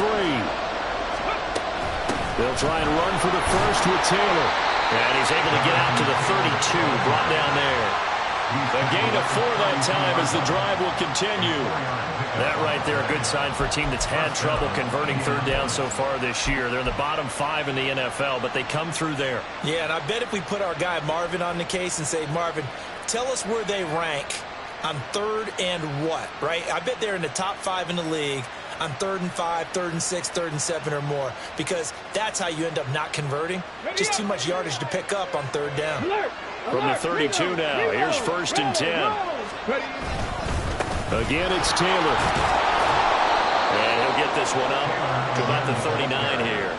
three. They'll try and run for the first with Taylor. And he's able to get out to the 32, brought down there. A gain of 4 that time as the drive will continue. That right there, a good sign for a team that's had trouble converting third down so far this year. They're in the bottom 5 in the NFL, but they come through there. Yeah, and I bet if we put our guy Marvin on the case and say, Marvin, tell us where they rank on third and what, right? I bet they're in the top 5 in the league on 3rd and 5, 3rd and 6, 3rd and 7 or more, because that's how you end up not converting. Just too much yardage to pick up on third down. From the 32 now, here's 1st and 10. Again, it's Taylor. And he'll get this one up to about the 39 here.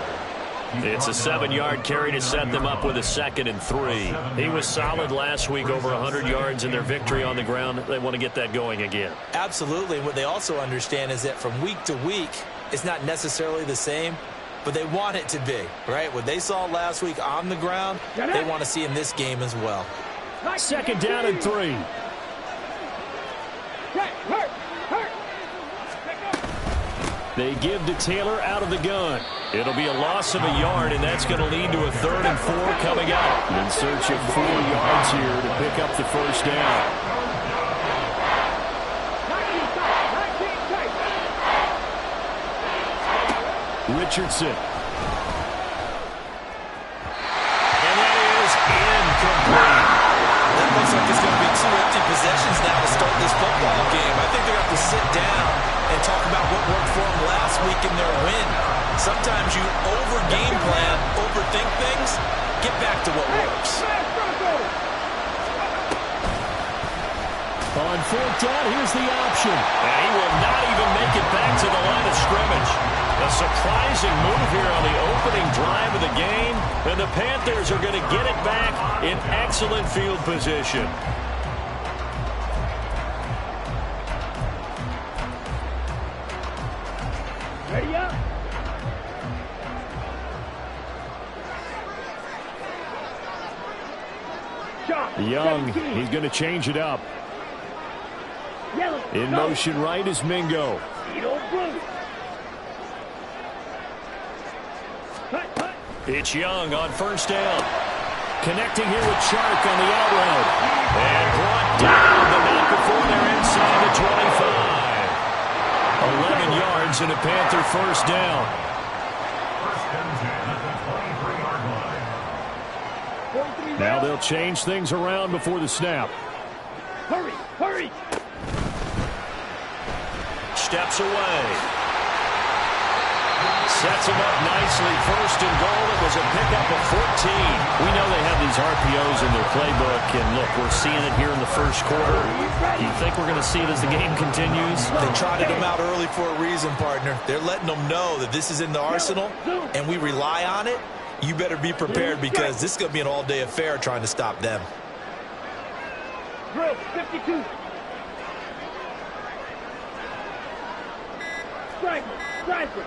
It's a 7-yard carry to set them up with a 2nd and 3. He was solid last week, over 100 yards in their victory on the ground. They want to get that going again. Absolutely. And what they also understand is that from week to week, it's not necessarily the same, but they want it to be, right? What they saw last week on the ground, they want to see in this game as well. 2nd down and 3. They give to Taylor out of the gun. It'll be a loss of a yard, and that's going to lead to a 3rd and 4 coming up. In search of 4 yards here to pick up the first down. Richardson. And that is incomplete. That looks like it's going to be 2 empty possessions now to start this football game. I think they're going to have to sit down and talk about what worked for them last week in their win. Sometimes you over-game plan, overthink things. Get back to what works. On 4th down, here's the option. And he will not even make it back to the line of scrimmage. A surprising move here on the opening drive of the game. And the Panthers are going to get it back in excellent field position. Ready up. Young, he's going to change it up. In motion right is Mingo. It's Young on 1st down. Connecting here with Chark on the out route. And brought down, but not before they're inside the 25. 11 yards and a Panther 1st down. Now they'll change things around before the snap. Hurry, hurry. Steps away. Sets him up nicely. 1st and goal. It was a pickup of 14. We know they have these RPOs in their playbook, and look, we're seeing it here in the 1st quarter. Do you think we're going to see it as the game continues? They trotted them out early for a reason, partner. They're letting them know that this is in the arsenal, and we rely on it. You better be prepared because this is going to be an all-day affair trying to stop them. Drill 52. Striker.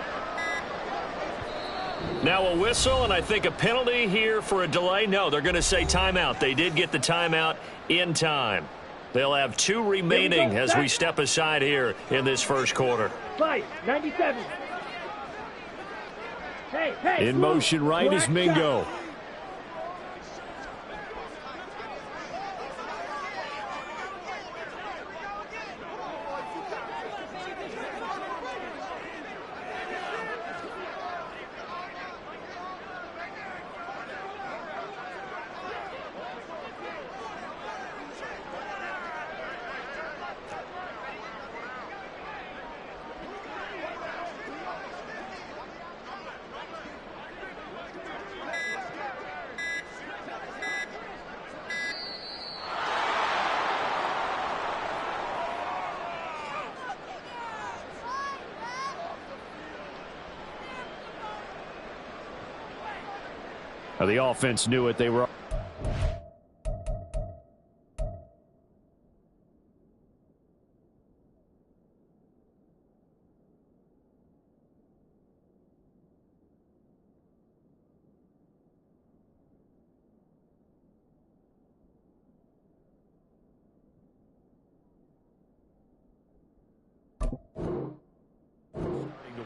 Now a whistle, and I think a penalty here for a delay. No, they're going to say timeout. They did get the timeout in time. They'll have 2 remaining as we step aside here in this 1st quarter. 97. Hey, in motion right is Mingo. The offense knew it. They were.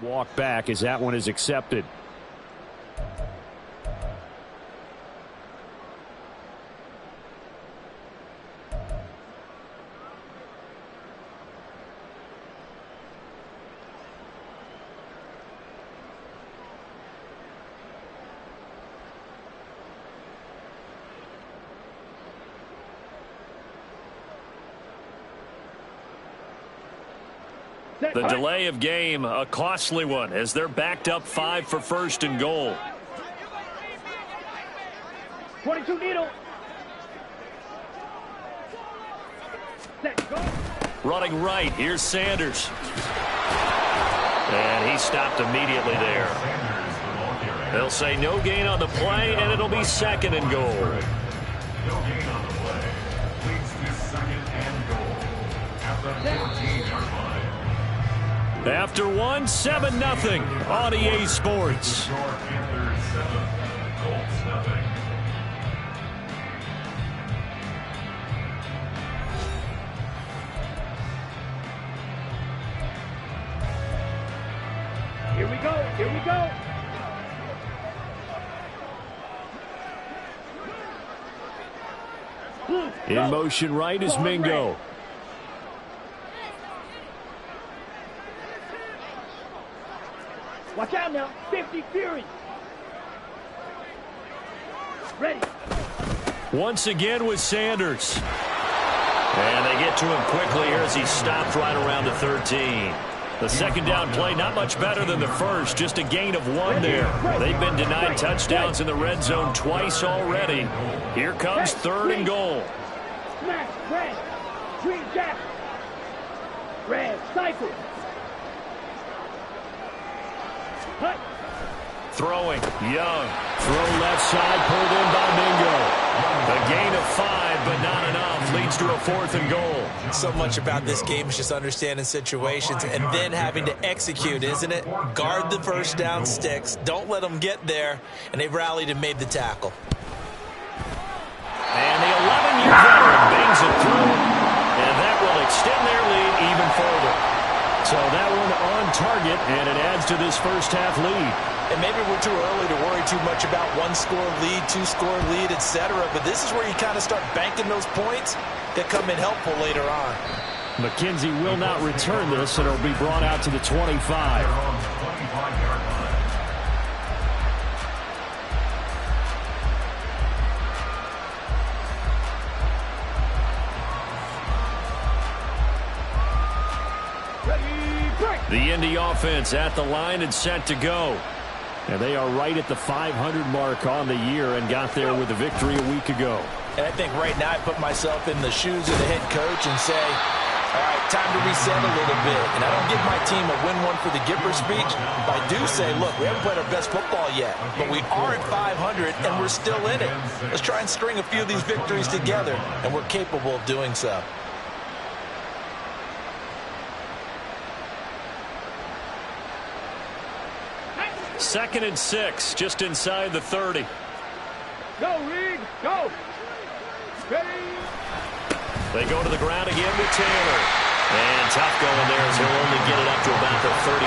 Walk back as that one is accepted. The delay of game, a costly one, as they're backed up 5 for first and goal. 22 needle. Set, go. Running right, here's Sanders. And he stopped immediately there. They'll say no gain on the play, and it'll be second and goal. No gain on the play. Leads to second and goal. At the 14-yard line. After 1, 7-0 on EA Sports. Panthers 7, Colts nothing. Here we go. Here we go. In motion right is Mingo. Watch out now. 50 Fury. Ready. Once again with Sanders. And they get to him quickly here as he stopped right around the 13. The second down play not much better than the first, just a gain of 1 there. They've been denied touchdowns in the red zone twice already. Here comes third and goal. Smash. Red. Green jack. Red. Cycle. Cut. Throwing, Young. Throw left side, pulled in by Mingo. A gain of 5, but not enough. Leads to a 4th and goal. So much about this game is just understanding situations and then having to execute, isn't it? Guard the first down sticks. Don't let them get there. And they rallied and made the tackle. And the 11-year veteran bangs it through. And that will extend their lead even further. So that one on target, and it adds to this first half lead. And maybe we're too early to worry too much about 1-score lead, 2-score lead, etc. But this is where you kind of start banking those points that come in helpful later on. McKenzie will not return this, and it'll be brought out to the 25. The Indy offense at the line and set to go. And they are right at the 500 mark on the year and got there with a victory a week ago. And I think right now I put myself in the shoes of the head coach and say, all right, time to reset a little bit. And I don't give my team a win one for the Gipper speech. But I do say, look, we haven't played our best football yet. But we are at 500 and we're still in it. Let's try and string a few of these victories together. And we're capable of doing so. Second and 6, just inside the 30. Go, Reed. Go. Ready. They go to the ground again with Taylor. And tough going there as he'll only get it up to about the 31.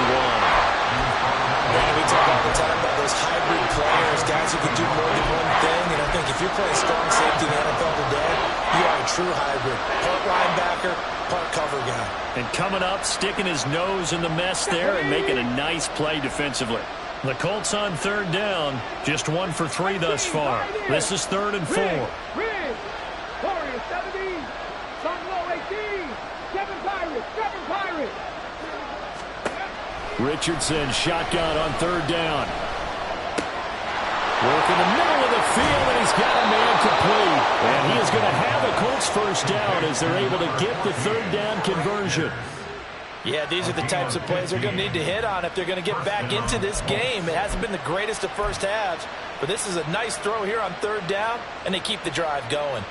Yeah, we talk all the time about those hybrid players, guys who can do more than one thing. And I think if you're playing strong safety in the NFL today, you are a true hybrid. Part linebacker, part cover guy. And coming up, sticking his nose in the mess there and making a nice play defensively. The Colts on third down, just 1 for 3 thus far. This is 3rd and 4. Red. Warriors 17. Sun Low 18. 7 Pirates. 7 Pirates. Richardson shotgun on third down. Work in the middle of the field, and he's got a man complete. And he is going to have a Colts first down as they're able to get the third down conversion. Yeah, these are the types of plays they're going to need to hit on if they're going to get back into this game. It hasn't been the greatest of first halves, but this is a nice throw here on third down, and they keep the drive going.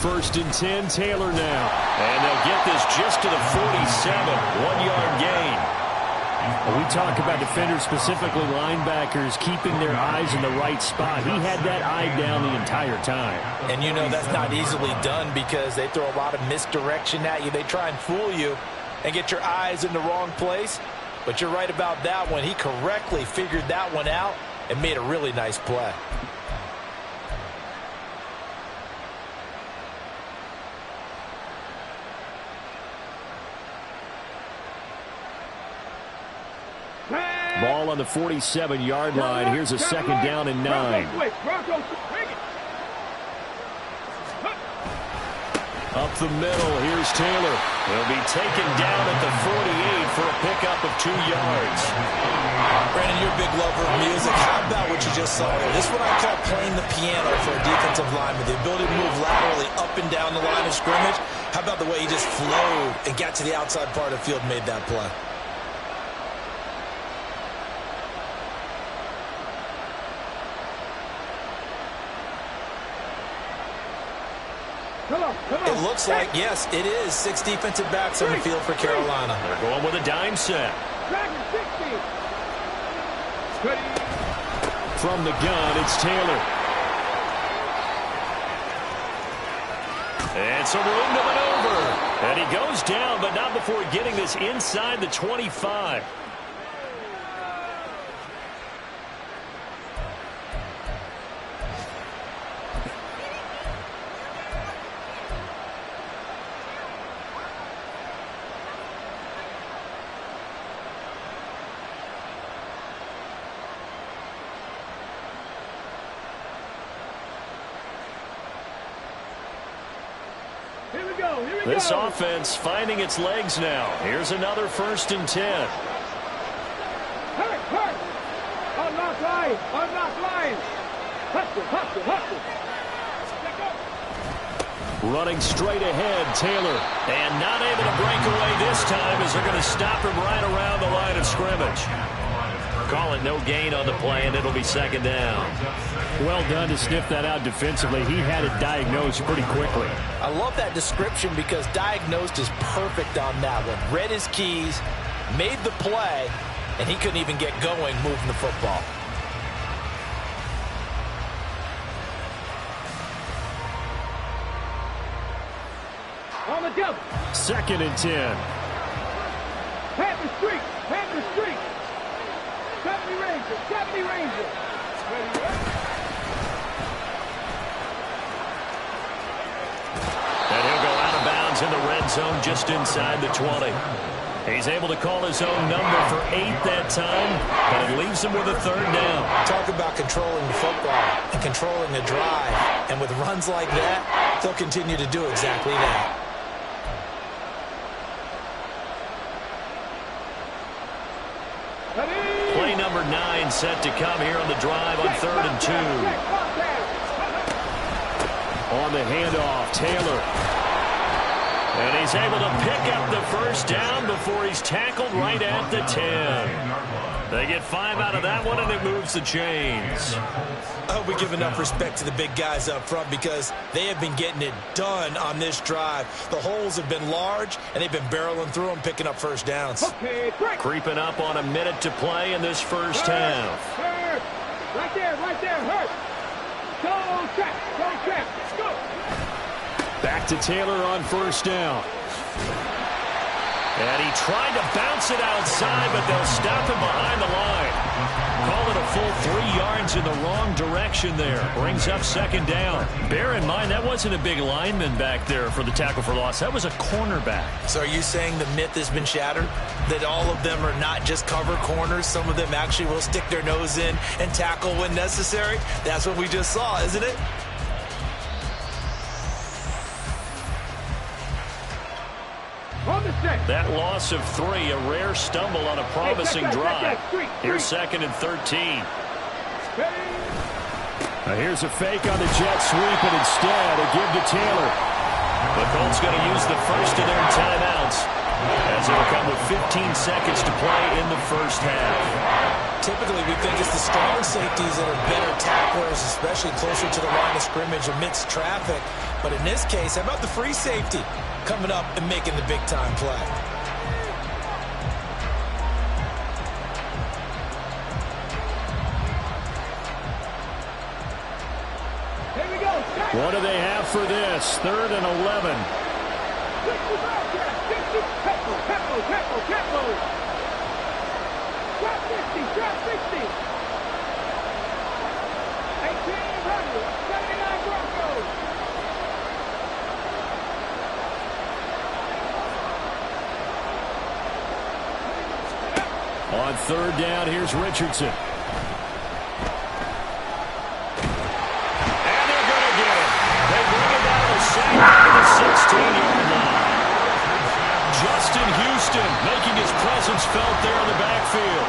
1st and 10, Taylor now. And they'll get this just to the 47, 1-yard gain. We talk about defenders, specifically linebackers, keeping their eyes in the right spot. He had that eye down the entire time. And you know that's not easily done because they throw a lot of misdirection at you. They try and fool you and get your eyes in the wrong place. But you're right about that one. He correctly figured that one out and made a really nice play. Ball on the 47-yard line. Here's a 2nd down and 9. Up the middle, here's Taylor. He'll be taken down at the 48 for a pickup of 2 yards. Brandon, you're a big lover of music. How about what you just saw there? This is what I call playing the piano for a defensive lineman. The ability to move laterally up and down the line of scrimmage. How about the way he just flowed and got to the outside part of the field and made that play? It looks like, yes, it is 6 defensive backs on the field for Carolina. They're going with a dime set. From the gun, it's Taylor. And some room to maneuver. And he goes down, but not before getting this inside the 25. This offense finding its legs now. Here's another 1st and 10. Hurt. Unlock line. Hustle. Running straight ahead, Taylor. And not able to break away this time as they're going to stop him right around the line of scrimmage. Call it no gain on the play, and it'll be 2nd down. Well done to sniff that out defensively. He had it diagnosed pretty quickly. I love that description because diagnosed is perfect on that one. Read his keys, made the play, and he couldn't even get going moving the football. On the jump. 2nd and 10. Panther streak. 70 Ranger. And he'll go out of bounds in the red zone just inside the 20. He's able to call his own number for 8 that time, but it leaves him with a 3rd down. Talk about controlling the football and controlling the drive. And with runs like that, they'll continue to do exactly that. Play number 9 set to come here on the drive on 3rd and 2. On the handoff, Taylor. And he's able to pick up the 1st down before he's tackled right at the 10. They get 5 out of that one, and it moves the chains. I hope we give enough respect to the big guys up front because they have been getting it done on this drive. The holes have been large, and they've been barreling through them, picking up 1st downs. Creeping up on a minute to play in this 1st half. Right there, hurt. Go track, go. Back to Taylor on 1st down. And he tried to bounce it outside, but they'll stop him behind the line. Call it a full 3 yards in the wrong direction there. Brings up 2nd down. Bear in mind, that wasn't a big lineman back there for the tackle for loss. That was a cornerback. So are you saying the myth has been shattered? That all of them are not just cover corners? Some of them actually will stick their nose in and tackle when necessary? That's what we just saw, isn't it? That loss of 3, a rare stumble on a promising drive. Here's 2nd and 13. Now here's a fake on the jet sweep, and instead a give to Taylor. The Colts going to use the first of their timeouts as it'll come with 15 seconds to play in the 1st half. Typically, we think it's the strong safeties that are better tacklers, especially closer to the line of scrimmage amidst traffic. But in this case, how about the free safety coming up and making the big-time play? Here we go. What do they have for this? 3rd and 11. Tempo. Drop 50, drop 60. 1800, 79 Broncos. On 3rd down, here's Richardson. And they're going to get it. They bring it down to sack to the 16-yard line. Justin Houston making his presence felt there in the backfield.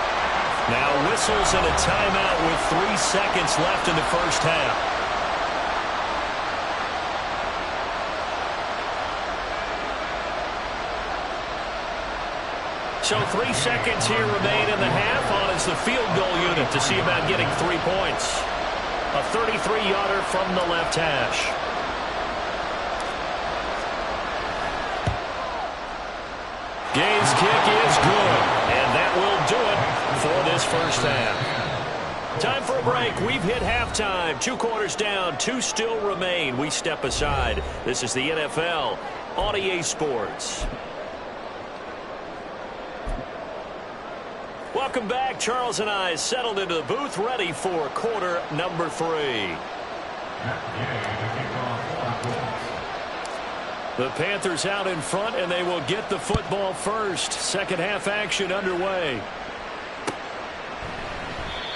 Now whistles and a timeout with 3 seconds left in the first half. So 3 seconds here remain in the half on as the field goal unit to see about getting 3 points. A 33-yarder from the left hash. Gay's kick is good, and that will do it for this first half. Time for a break. We've hit halftime. 2 quarters down, 2 still remain. We step aside. This is the NFL on EA Sports. Welcome back. Charles and I settled into the booth, ready for quarter number 3. The Panthers out in front, and they will get the football first. Second half action underway.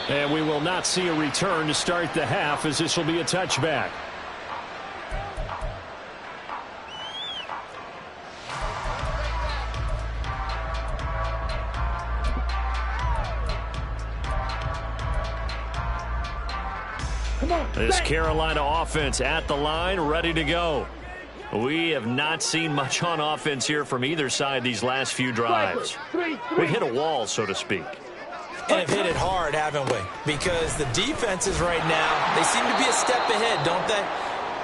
And we will not see a return to start the half, as this will be a touchback. This Carolina offense at the line, ready to go. We have not seen much on offense here from either side these last few drives. We've hit a wall, so to speak. And have hit it hard, haven't we? Because the defenses right now, they seem to be a step ahead, don't they?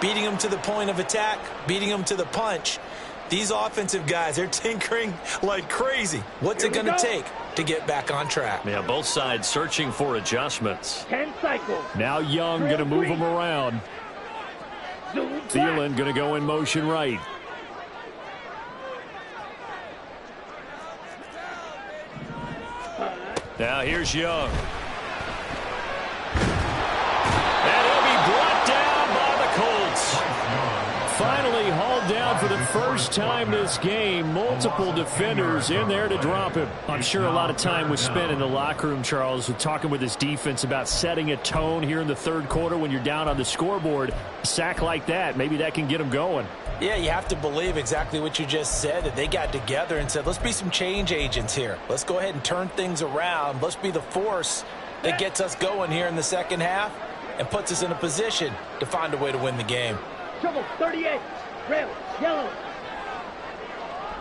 Beating them to the point of attack, beating them to the punch. These offensive guys, they're tinkering like crazy. What's it going to take to get back on track? Yeah, both sides searching for adjustments. 10 cycles. Now Young going to move him around. Thielen going to go in motion right. Now here's Young. And he'll be brought down by the Colts. Finally hauled down for the first time this game. Multiple defenders in there to drop him. I'm sure a lot of time was spent in the locker room, Charles, with talking with his defense about setting a tone here in the third quarter when you're down on the scoreboard. A sack like that, maybe that can get him going. Yeah, you have to believe exactly what you just said, that they got together and said, let's be some change agents here. Let's go ahead and turn things around. Let's be the force that gets us going here in the second half and puts us in a position to find a way to win the game. Trouble, 38. Red, yellow.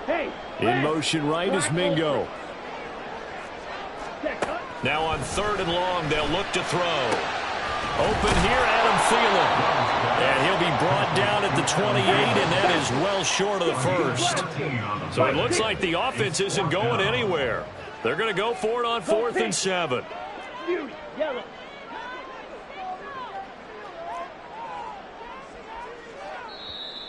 Hey. In motion right is Mingo. Now on 3rd and long, they'll look to throw. Open here, Adam Thielen. And he'll be brought down at the 28, and that is well short of the first. So it looks like the offense isn't going anywhere. They're going to go for it on 4th and 7. Yellow.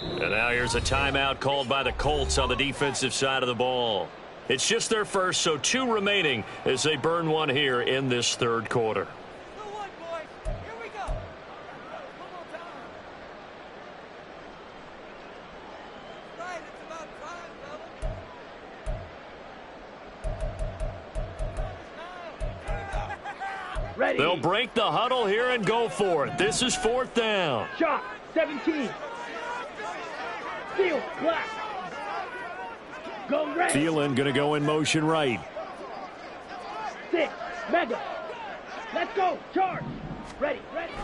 And now here's a timeout called by the Colts on the defensive side of the ball. It's just their first, so 2 remaining as they burn one here in this third quarter. Ready. They'll break the huddle here and go for it. This is 4th down. Shot, 17. Field, black. Go red. Thielen going to go in motion right. 6, mega. Let's go, charge.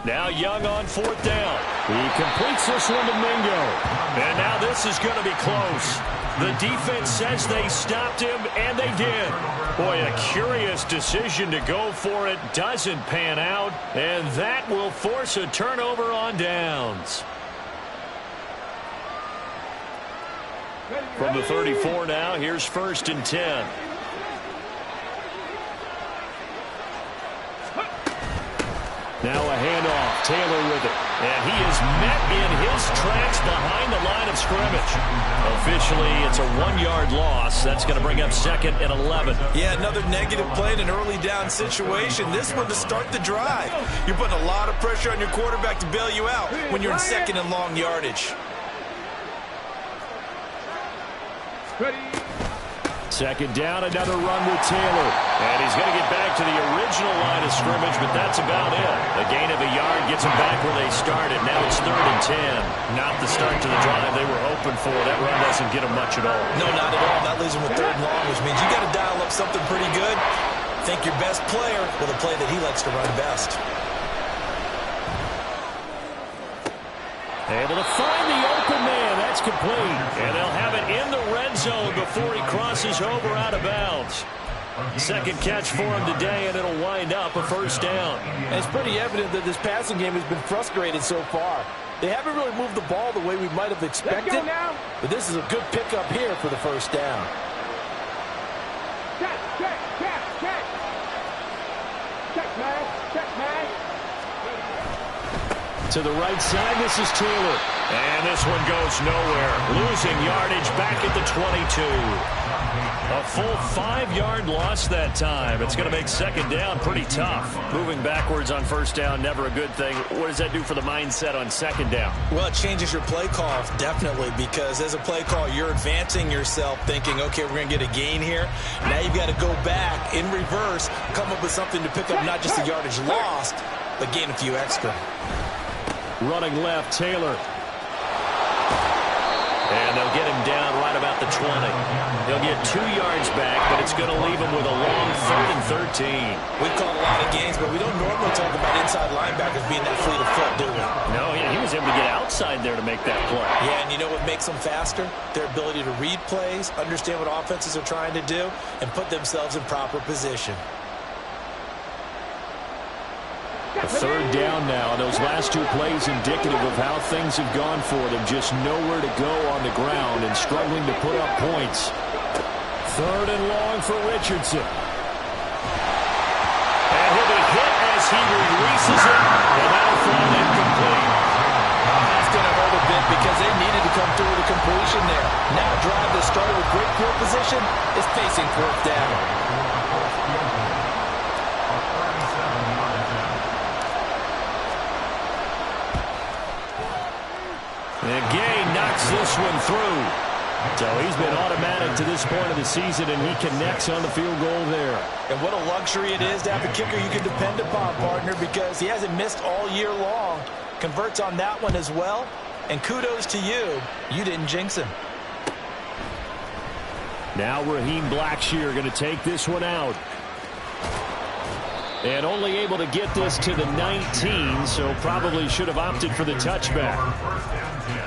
Now Young on 4th down. He completes this one to Mingo. And now this is going to be close. The defense says they stopped him, and they did. Boy, a curious decision to go for it. Doesn't pan out, and that will force a turnover on downs. From the 34 now, here's 1st and 10. Now a handoff. Taylor with it. And he is met in his tracks behind the line of scrimmage. Officially, it's a 1-yard loss. That's going to bring up 2nd and 11. Yeah, another negative play in an early down situation. This one to start the drive. You're putting a lot of pressure on your quarterback to bail you out when you're in 2nd and long yardage. 2nd down, another run with Taylor. And he's going to get back to the original line of scrimmage, but that's about it. A gain of a yard gets them back where they started. Now it's 3rd and 10. Not the start to the drive they were hoping for. That run doesn't get them much at all. No, not at all. That leaves them with 3rd and long, which means you got to dial up something pretty good. Think your best player with a play that he likes to run best. Able to find the open man. That's complete. And they'll have it in the red zone before he crosses over out of bounds. 2nd catch for him today, and it'll wind up a 1st down. And it's pretty evident that this passing game has been frustrated so far. They haven't really moved the ball the way we might have expected, but this is a good pickup here for the 1st down. Check, check, check, check. Check, man. Check, man. To the right side, this is Taylor. And this one goes nowhere. Losing yardage back at the 22. A full 5-yard loss that time. It's going to make 2nd down pretty tough. Moving backwards on 1st down, never a good thing. What does that do for the mindset on 2nd down? Well, it changes your play call, definitely, because as a play call, you're advancing yourself thinking, okay, we're going to get a gain here. Now you've got to go back in reverse, come up with something to pick up not just the yardage lost, but gain a few extra. Running left, Taylor. And they'll get him down right about the 20. He'll get 2 yards back, but it's going to leave him with a long 3rd and 13. We've called a lot of games, but we don't normally talk about inside linebackers being that fleet of foot, do we? No, yeah, he was able to get outside there to make that play. Yeah, and you know what makes them faster? Their ability to read plays, understand what offenses are trying to do, and put themselves in proper position. A 3rd down now. Those last 2 plays indicative of how things have gone for them. Just nowhere to go on the ground and struggling to put up points. 3rd and long for Richardson. And he'll be hit as he releases it. And that'll fall incomplete. That's going to hurt a bit because they needed to come through with a completion there. Now a drive that started with great field position is facing 4th down. And Gay knocks this one through. So he's been automatic to this point of the season, and he connects on the field goal there. And what a luxury it is to have a kicker you can depend upon, partner, because he hasn't missed all year long. Converts on that one as well. And kudos to you. You didn't jinx him. Now Raheem Blackshear going to take this one out. And only able to get this to the 19, so probably should have opted for the touchback. 1st and 10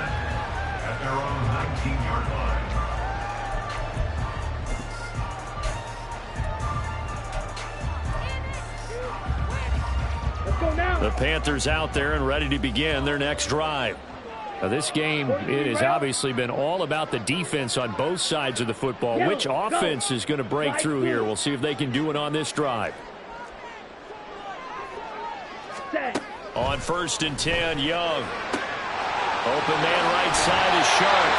at their own 19-yard line. Let's go now. The Panthers out there and ready to begin their next drive. Now this game, it has obviously been all about the defense on both sides of the football. Which offense is going to break through here? We'll see if they can do it on this drive. On 1st and 10, Young. Open man right side is Sharp.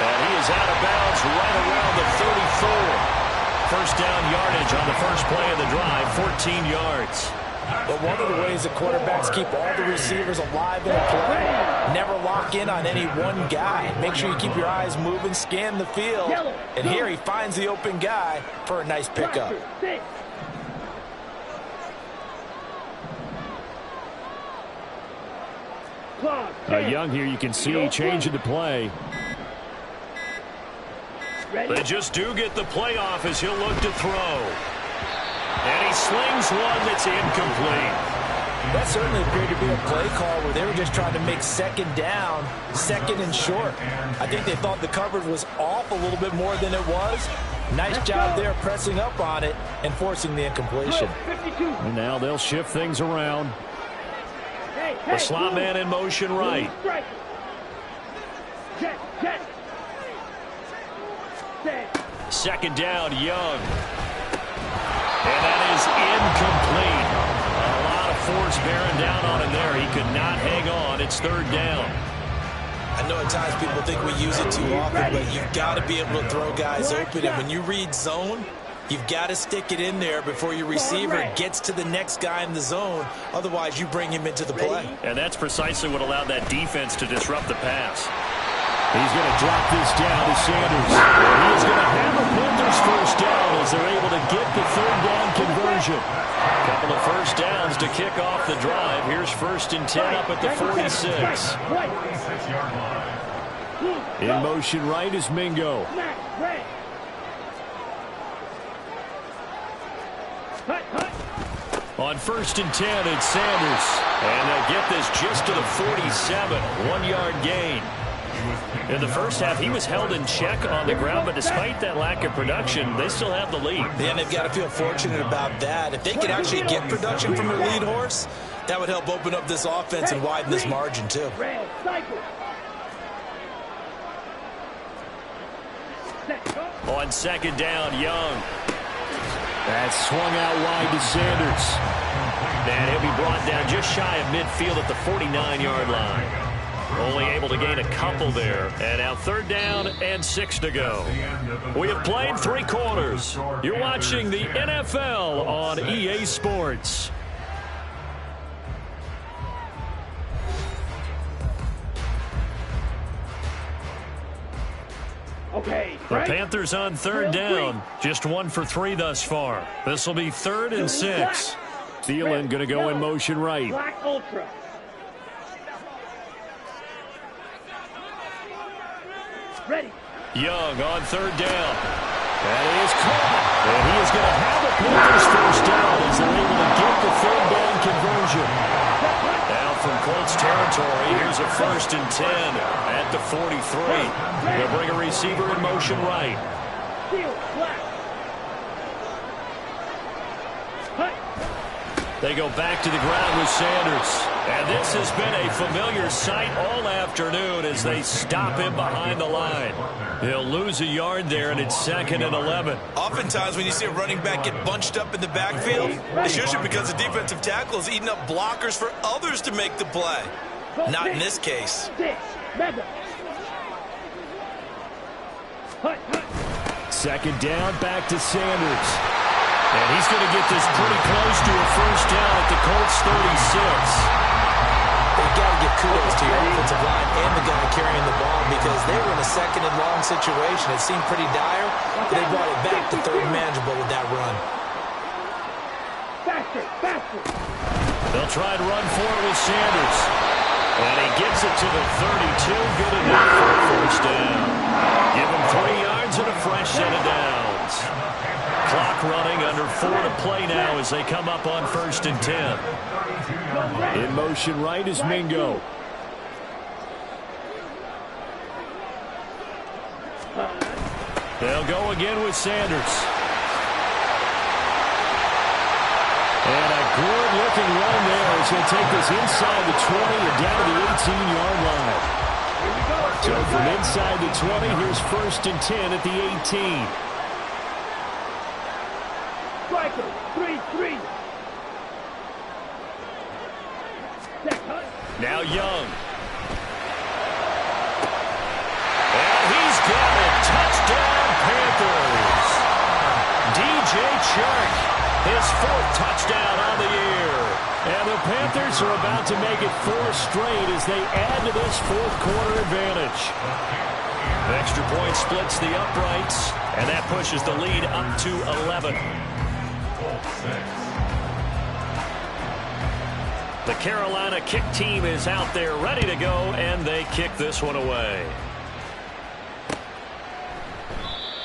And he is out of bounds right around the 34. 1st down yardage on the first play of the drive, 14 yards. But one of the ways that quarterbacks keep all the receivers alive in a play, never lock in on any one guy. Make sure you keep your eyes moving, scan the field. And here he finds the open guy for a nice pickup. Young here, you can see changing the play. They just do get the play off as he'll look to throw. And he slings one that's incomplete. That certainly appeared to be a play call where they were just trying to make second down, second and short. I think they thought the coverage was off a little bit more than it was. Nice job there pressing up on it and forcing the incompletion. And now they'll shift things around. The slot man in motion right. Second down, Young. And that is incomplete. A lot of force bearing down on him there. He could not hang on. It's third down. I know at times people think we use it too often, but you've got to be able to throw guys open. And when you read zone, you've got to stick it in there before your receiver gets to the next guy in the zone. Otherwise, you bring him into the play. And that's precisely what allowed that defense to disrupt the pass. He's going to drop this down to Sanders. He's going to have the Panthers first down as they're able to get the third down conversion. A couple of first downs to kick off the drive. Here's 1st and 10 up at the 46. In motion right is Mingo. On 1st and 10, it's Sanders. And they'll get this just to the 47. 1-yard gain. In the first half, he was held in check on the ground, but despite that lack of production, they still have the lead. And they've got to feel fortunate about that. If they could actually get production from their lead horse, that would help open up this offense and widen this margin, too. On 2nd down, Young. That's swung out wide to Sanders. And he'll be brought down just shy of midfield at the 49-yard line. Only able to gain a couple there. And now 3rd down and 6 to go. We have played 3 quarters. You're watching the NFL on EA Sports. The Panthers on 3rd down. Just 1 for 3 thus far. This will be 3rd and 6. Thielen going to go in motion right. Black Ultra. Ready. Young on 3rd down. That is caught. And he is going to have the Panthers first down as they're able to get the 3rd down conversion. Now from Colts territory, here's a 1st and 10 at the 43. They'll bring a receiver in motion right. They go back to the ground with Sanders. And this has been a familiar sight all afternoon as they stop him behind the line. He'll lose a yard there, and it's 2nd and 11. Oftentimes when you see a running back get bunched up in the backfield, it's usually because the defensive tackle is eating up blockers for others to make the play. Not in this case. 2nd down, back to Sanders. And he's going to get this pretty close to a first down at the Colts 36. You've got to give kudos to your offensive line and the guy carrying the ball because they were in a 2nd and long situation. It seemed pretty dire, but they brought it back to 3rd and manageable with that run. Faster. They'll try and run for it with Sanders. And he gets it to the 32. Good enough for a first down. Give him 3 yards and a fresh set of downs. Clock running, under 4 to play now as they come up on 1st and 10. In motion right is Mingo. They'll go again with Sanders. And a good-looking run there as he'll take this inside the 20 and down to the 18-yard line. So from inside the 20, here's 1st and 10 at the 18. Striker, 3-3. Now Young. And he's got it. Touchdown, Panthers. DJ Chark, his 4th touchdown on the year. And the Panthers are about to make it 4 straight as they add to this 4th quarter advantage. The extra point splits the uprights, and that pushes the lead up to 11. The Carolina kick team is out there ready to go, and they kick this one away.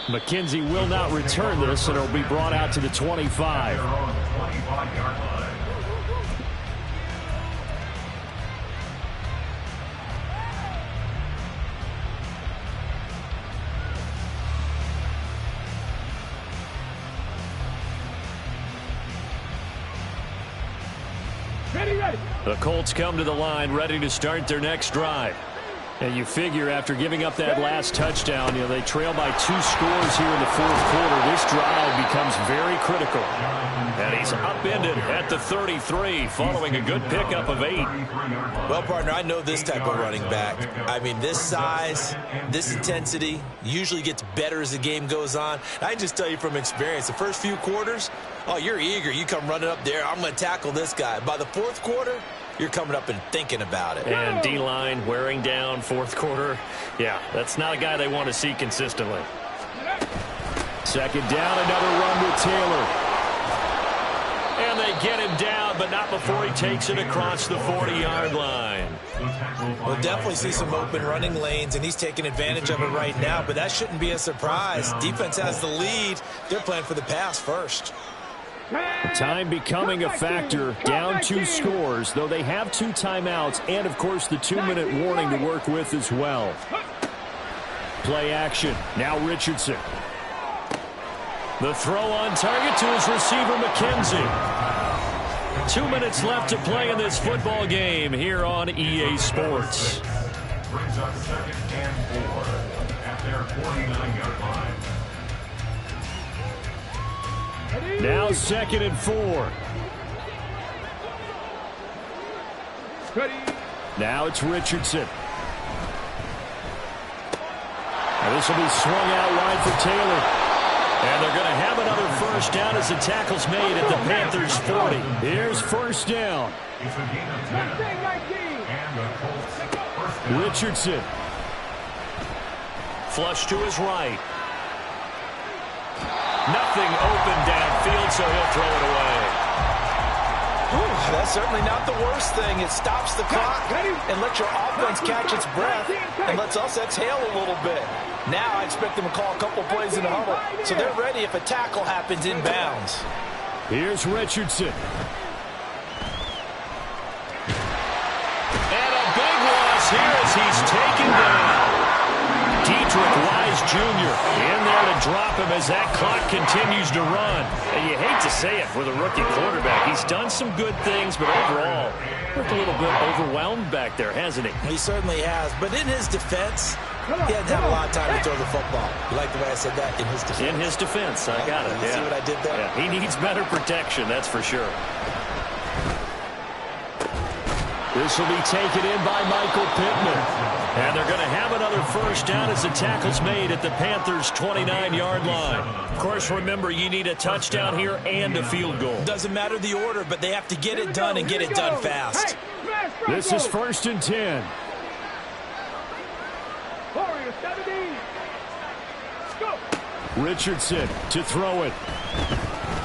McKenzie will not return this, and it'll be brought out to the 25. The Colts come to the line ready to start their next drive. And you figure after giving up that last touchdown, they trail by 2 scores here in the fourth quarter. This drive becomes very critical. And he's upended at the 33 following a good pickup of 8. Well, partner, I know this type of running back. I mean, this size, this intensity usually gets better as the game goes on. I can just tell you from experience, the first few quarters, oh, you're eager. You come running up there, I'm going to tackle this guy. By the fourth quarter, you're coming up and thinking about it. And D-line wearing down fourth quarter. Yeah, that's not a guy they want to see consistently. Second down, another run with Taylor. And they get him down, but not before he takes it across the 40-yard line. We'll definitely see some open running lanes, and he's taking advantage of it right now, but that shouldn't be a surprise. Defense has the lead. They're playing for the pass first. Time becoming a factor, down 2 scores, though they have 2 timeouts and, of course, the 2-minute warning to work with as well. Play action. Now Richardson. The throw on target to his receiver, McKenzie. 2 minutes left to play in this football game here on EA Sports. Brings up 2nd and 4 at their 49-yard line. Now 2nd and 4. Now it's Richardson. Now this will be swung out wide for Taylor. And they're going to have another first down as the tackle's made at the Panthers' 40. Here's first down. It's a gain of 10. And the Colts first down. Richardson. Flush to his right. Nothing open downfield, so he'll throw it away. That's certainly not the worst thing. It stops the clock and lets your offense catch its breath and lets us exhale a little bit. Now I expect them to call a couple plays in the huddle, so they're ready if a tackle happens inbounds. Here's Richardson. And a big loss here as he's taken down. Dietrich Wise Jr. in there to drop him as that clock continues to run. And you hate to say it for the rookie quarterback. He's done some good things, but overall, looked a little bit overwhelmed back there, hasn't he? He certainly has. But in his defense, he hadn't had a lot of time to throw the football. You like the way I said that? In his defense. In his defense, I got it. You see what I did there? Yeah, he needs better protection, that's for sure. This will be taken in by Michael Pittman. And they're going to have another first down as the tackle's made at the Panthers' 29-yard line. Of course, remember, you need a touchdown here and a field goal. Doesn't matter the order, but they have to get it done and get it done fast. This is 1st and 10. Richardson to throw it.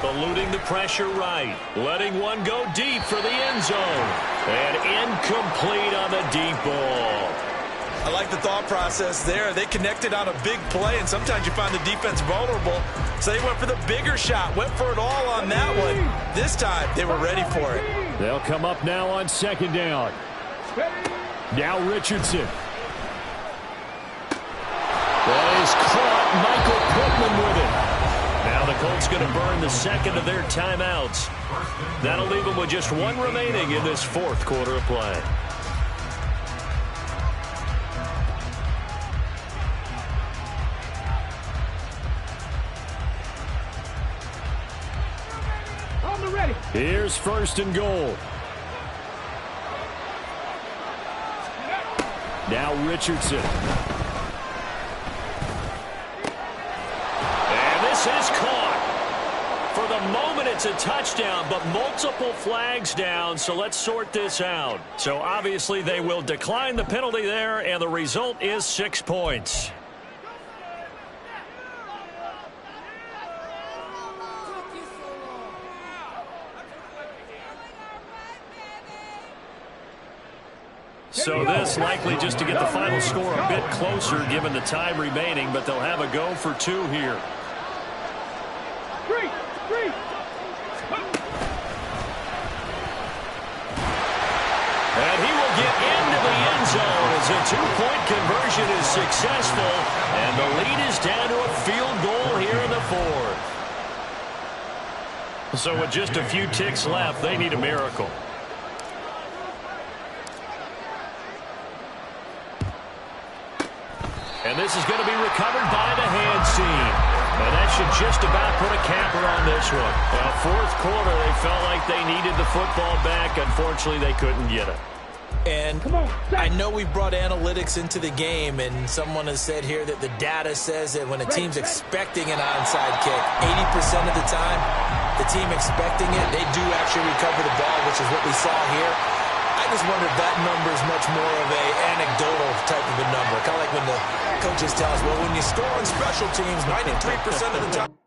Eluding the pressure right. Letting one go deep for the end zone. And incomplete on the deep ball. I like the thought process there. They connected on a big play, and sometimes you find the defense vulnerable. So they went for the bigger shot, went for it all on that one. This time, they were ready for it. They'll come up now on 2nd down. Now Richardson. That is caught. Michael Pittman with it. Now the Colts going to burn the 2nd of their timeouts. That'll leave them with just 1 remaining in this 4th quarter of play. Here's 1st and goal. Now Richardson. And this is caught. For the moment, it's a touchdown, but multiple flags down, so let's sort this out. So obviously they will decline the penalty there, and the result is 6 points. So this likely just to get the final score a bit closer given the time remaining, but they'll have a go for 2 here. And he will get into the end zone as a 2-point conversion is successful, and the lead is down to a field goal here in the 4th. So with just a few ticks left, they need a miracle. This is going to be recovered by the hands team. And that should just about put a capper on this one. Well, fourth quarter, they felt like they needed the football back. Unfortunately, they couldn't get it. And I know we brought analytics into the game, and someone has said here that the data says that when a team's expecting an onside kick, 80% of the time, the team expecting it, they do actually recover the ball, which is what we saw here. I just wonder if that number is much more of a anecdotal type of a number. Kind of like when the coaches tell us, well, when you score on special teams, 93% of the time.